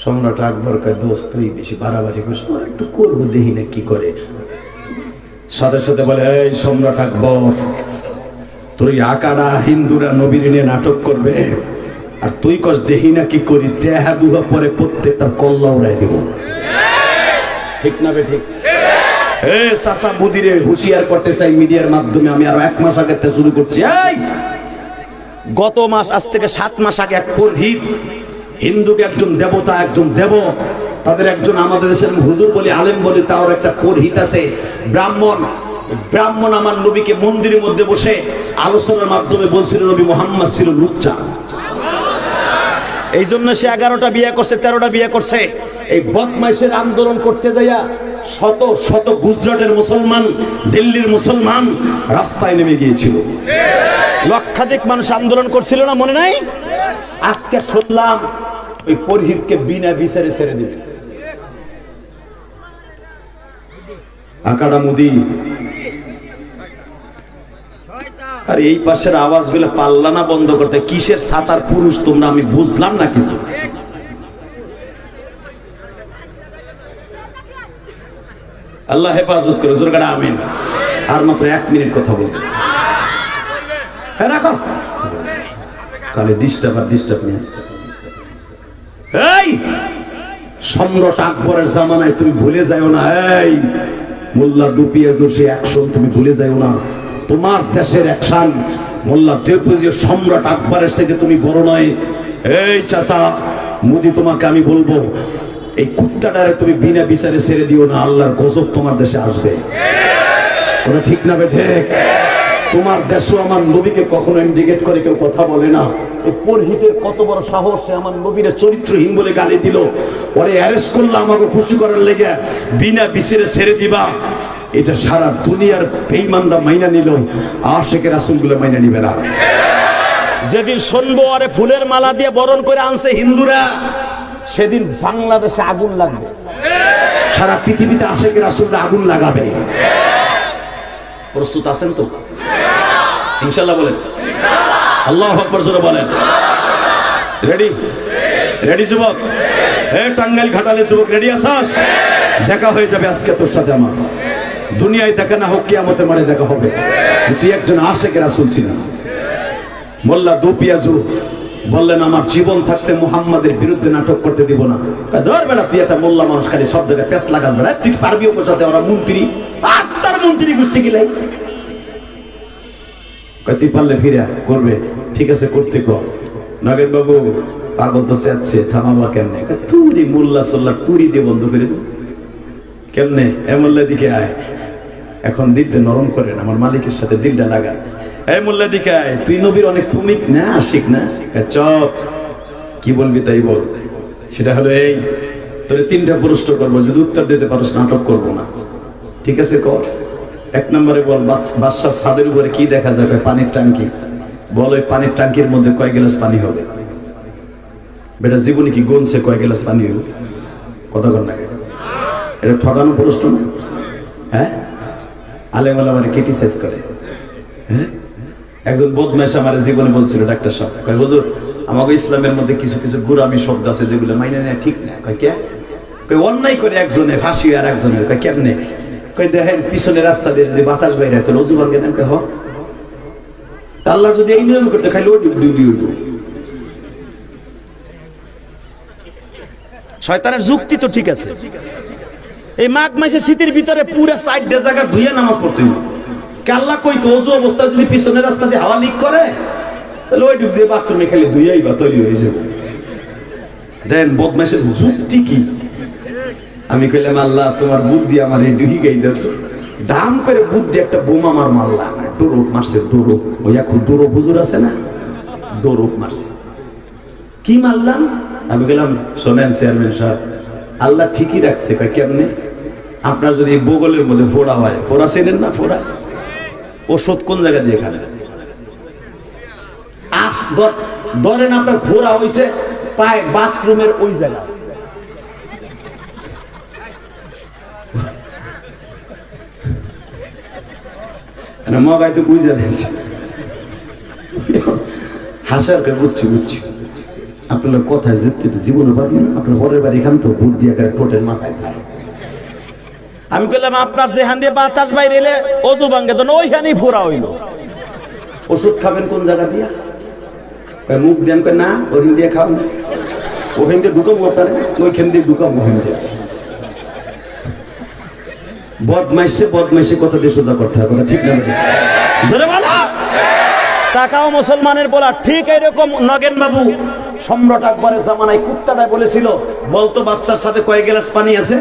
সম্রাট আকবর কয়, দোস্ত তুই বেশি বাড়াবাড়ি করিস, একটু করবো, দেখি না কি করে। সাথে সাথে বলে, এই সম্রাট আকবর, তোর আকাড়া হিন্দুরা নবীর নিয়ে নাটক করবে, আর তুই কস দেখি না কি করি, দেহা দুহা পরে প্রত্যেকটা কল্লা উড়াই দিব। ঠিক না বে ঠিক? চাচা বুদিরে হুঁশিয়ার করতে চাই মিডিয়ার মাধ্যমে, আমি আরো 1 মাস আগে শুরু করছি। এই গত মাস, আজ থেকে 7 মাস আগে এক পুরোহিত, হিন্দুকে একজন দেবতা, একজন দেব, তাদের একজন আমাদের দেশের হুজুর বলি, আলেম বলি, তার একটা পুরোহিত আছে, ব্রাহ্মণ। ব্রাহ্মণ আমার নবীকে মন্দিরের মধ্যে বসে আলোচনার মাধ্যমে বলছিল নবী মুহাম্মদ ছিল লুচ্চা। এই জন্য সে 11টা বিয়ে করছে, 13টা বিয়ে করছে। এই বদমাইশের আন্দোলন করতে যাইয়া শত শত গুজরাটের মুসলমান, দিল্লির মুসলমান রাস্তায় নেমে গিয়েছিল, লক্ষাধিক মানুষ আন্দোলন করছিল না, মনে নাই? আজকে শুনলাম ওই পুরোহিতকে বিনা বিচারে ছেড়ে দিবে। আকাড়া মুদি। আর এই পাশের আওয়াজ গুলো পাল্লা না বন্ধ করতে, কিসের সাতার পুরুষ তোমরা, আমি বুঝলাম না কিছু। আল্লাহ হেফাজত করে, জোরে করে আমিন। আর মাত্র 1 মিনিট কথা বলবো, হ্যাঁ রাখো, কালে ডিস্টার্ব নিয়ে। এই সম্রাট আকবরের জামানায় তুমি ভুলে যাও না, এই মোল্লা দুপিয়াজুর সেই অ্যাকশন তুমি ভুলে যাও না। তোমার দেশের অ্যাকশন মোল্লা দেবুজির সম্রাট আকবরের সাথে তুমি বড় নয়। এই চাচা, মোদি তোমাকে আমি বলবো, এই কুত্তাটারে তুমি বিনা বিচারে ছেড়ে দিও না, আল্লাহর গজব তোমার দেশে আসবে। ওরা ঠিক না বেঠে? তোমার দেশও আমার নবীকে কখনো ইন্ডিকেট করে কেউ কথা বলে না। এই পরহিতের কত বড় সাহস, সে আমার নবীর চরিত্রহীন বলে গালি দিল। ওরে অ্যারেস্ট করলাম আমাকে খুশি করার লেগে, বিনা বিচারে ছেড়ে দিবা। এটা সারা দুনিয়ার বেঈমানরা মাইনা নিল, আশিকে রাসূলগুলো মাইনা নিবে না। যেদিন শুনবো আরে ফুলের মালা দিয়ে বরণ করে আনছে হিন্দুরা, সেদিন বাংলাদেশে আগুন লাগবে, সারা পৃথিবীতে আশিকে রাসূলরা আগুন লাগাবে। প্রস্তুত আছেন তো? ইনশাআল্লাহ বলেন, আল্লাহু আকবার জোরে বলেন। রেডি? রেডি যুবক? টাঙ্গাইল ঘাটালের যুবক রেডি আছাস? দেখা হয়ে যাবে আজকে তোর সাথে আমার, দুনিয়ায় দেখা না হোক কিয়ামতের মাঠে দেখা হবে যে তুই একজন আশিকে রাসূল ছিলেন। মোল্লা দুপিয়াজু বললেন, আমার জীবন থাকতে মুহাম্মাদের বিরুদ্ধে নাটক করতে দিব না। ধর বেড়া, তুই একটা মোল্লা মানুষ, খালি সব জায়গায় পেস লাগাস বেড়া, তুই পারবি ওর সাথে? ওরা মন্ত্রী, আত্মার মন্ত্রী গোষ্ঠী গেলে তুই পারলে ফিরা করবে। ঠিক আছে, করতে কর। নগেন বাবু পাগল তো চাচ্ছে, থামাবা কেমনে? তুরি মোল্লা সোল্লা তুরি দিয়ে বন্ধ করে দেব কেমনে? এ মোল্লা দিকে আয়, এখন দিলটা নরম করেন, আমার মালিকের সাথে দিলটা লাগা। এই মোল্লা দিকে আয়, তুই নবীর অনেক ভূমিক না, আশিক না? চপ কি বলবি তাই বল। সেটা হলো এই, তোরে 3টা প্রশ্ন করবো, যদি উত্তর দিতে পারোস নাটক করবো না। ঠিক আছে কর। 1 নম্বরে বল, বাদশার ছাদের উপরে কি দেখা যায়? পানির ট্যাঙ্কি। বল ওই পানির ট্যাঙ্কির মধ্যে কয় গ্লাস পানি হবে? বেটা জীবনে কি গনছে কয় গ্লাস পানি হবে? কথা কর না, এটা ঠকানো প্রশ্ন না? হ্যাঁ, আলেম ওলামারে ক্রিটিসাইজ করে। হ্যাঁ, একজন বদমাইশ আমার জীবনে বলছিল, ডাক্তার সাহেব কয়, হুজুর আমাকে ইসলামের মধ্যে কিছু কিছু গুরামি শব্দ আছে যেগুলো মাইনে নেওয়া ঠিক না। কয় কে? কয় অন্যায় করে একজনে ফাঁসি আর একজনের। কয় কেমনে? কয় দেখেন পিছনে রাস্তা দিয়ে যদি বাতাস বাইরে আসতো অজু ভাঙ্গে না। কয় হ, আল্লাহ যদি এই নিয়ম করতে খাইলে ওই ডুবলি হইব। শয়তানের যুক্তি তো ঠিক আছে। এই মাঘ মাসে শীতের ভিতরে পুরা 4টা জায়গা ধুয়ে নামাজ পড়তে হইব। আল্লাহ কইতো ওযু অবস্থা যদি পিছনের রাস্তা দিয়ে হাওয়া লিক করে, তাহলে ওই ঢুক যে বাথরুমে খালি ধুইয়াই বা তৈরি হয়ে যাবে। দেন বদমাইশের যুক্তি কি? আমি কইলাম, আল্লাহ তোমার বুদ্ধি আমার এই ডুহি গাই দাও। দাম করে বুদ্ধি একটা বোমা আমার মারলাম, ডোরক মারছে, ডোরক। ওই এখন ডোরক হুজুর আছে না, ডোরক মারছে। কি মারলাম? আমি গেলাম, শোনেন চেয়ারম্যান সাহেব, আল্লাহ ঠিকই রাখছে। কয় কেমনে? আপনার যদি বগলের মধ্যে ফোড়া হয়, ফোড়া চেনেন না? ফোড়া ওষুধ কোন জায়গা দিয়ে খান? ধরেন আপনার ফোড়া হয়েছে পায় বাথরুমের ওই জায়গা, মগাই তো বুঝে দিয়েছে। হাসার বুঝছি বুঝছি, আপনার কথায় যেতে জীবনে পারবেন, আপনার ঘরের বাড়ি খান তো ভূত দিয়ে টোটের মাথায় থাকে। আমি বললাম, আপনার যেখান দিয়ে বাতাস বাইরে এলে অজু ভাঙ্গে তো ওইখানেই ফোড়া হইল। ওষুধ খাবেন কোন জায়গা দিয়া? মুখ দেন। না ওখান দিয়ে খাও, ওখান দিয়ে ঢুকাবো আপনার, ওইখান দিয়ে ঢুকাবো ওখান দিয়ে। বদমাইশে বদমাইশে কথা দিয়ে সোজা করতে হবে, কথা ঠিক না? জোরে বলো। তাকাও মুসলমানের বলা ঠিক এরকম। নগেন বাবু সম্রাট আকবরের জামানায় কুত্তাটা বলেছিল, বলতো বাচ্চার সাথে কয় গ্লাস পানি আছে?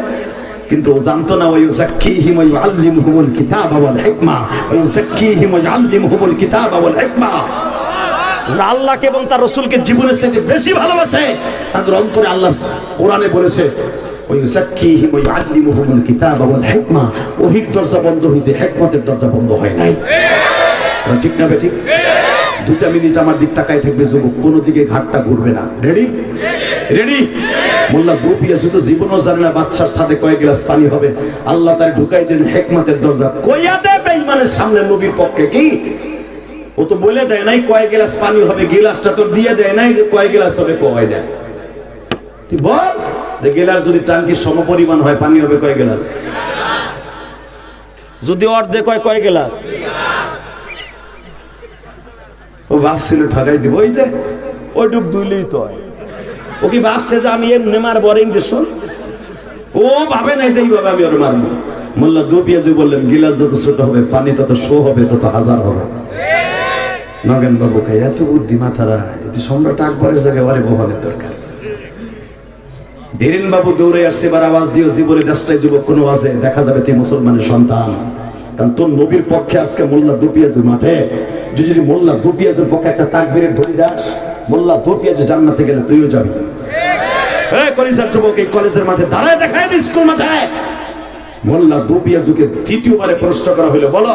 কিন্তু ও জানতো না, ওই যাক্কিহিম ওয়া ইউআল্লিমুহুমুল কিতাবা ওয়াল হিকমা ওয়া যাক্কিহিম ওয়া ইউআল্লিমুহুমুল কিতাবা ওয়াল হিকমা। আল্লাহকে এবং তার রাসূলকে জীবনের চেয়ে বেশি ভালোবাসে, তাদের অন্তরে আল্লাহ কোরআনে বলেছে, ওই যাক্কিহিম ওয়া ইউআল্লিমুহুমুল কিতাবা ওয়াল হিকমা। ওহীর দরজা বন্ধ হয়েছে, হিকমতের দরজা বন্ধ হয় নাই। ঠিক না ঠিক? 2টা মিনিট আমার দিক তাকায় থাকবে যুবক, কোনো দিকে ঘাটটা ঘুরবে না। রেডি? রেডি? মোল্লা দুপিয়া শুধু জীবনও জানে না বাচ্চার সাথে কয় গ্লাস পানি হবে। আল্লাহ তার ঢুকাই দেন হিকমতের দরজা। কইয়া দে বেঈমানের সামনে নবীর পক্ষে কি? ও তো বলে দেয় নাই কয় গ্লাস পানি হবে, গ্লাসটা তোর দিয়ে দেয় নাই যে কয় গ্লাস হবে, কয় দেয়। তুই বল যে গ্লাস যদি টাঙ্কির সমপরিমাণ হয় পানি হবে কয় গ্লাস? যদি অর্ধেক হয় কয় গ্লাস? ও ভাবছিল ঠকাই দিব, ওই যে ওই ডুব দুইলেই তো হয়। ও কি ভাবছে যে আমি এমনি মারবো? ও ভাবে নাই যে এইভাবে আমি ওর মারবো। মোল্লা দুপিয়াজু বললেন, গিলাস যত ছোট হবে পানি তত শো হবে, তত হাজার হবে। নগেন বাবু খাই এত বুদ্ধি মাথারা, সম্রাট আকবরের জায়গায় ওরে বহনের দরকার। ধীরেন বাবু দৌড়ে আসছে, এবার আওয়াজ দিও জীবনে দেশটাই যুবক কোন আওয়াজে দেখা যাবে তুই মুসলমানের সন্তান। কারণ তোর নবীর পক্ষে আজকে মোল্লা দুপিয়াজুর মাঠে যদি মোল্লা দুপিয়াজুর পক্ষে একটা তাকবীরের ধরি দাস, মোল্লা দুপিয়াজু জান্নাতে গেলে তুইও যাবি। এই কলেজের যুবক, এই কলেজের মাঠে দাঁড়ায় দেখায় স্কুল মাঠে মোল্লা দুপিয়াজুকে দ্বিতীয়বারে প্রশ্ন করা হলো, বলো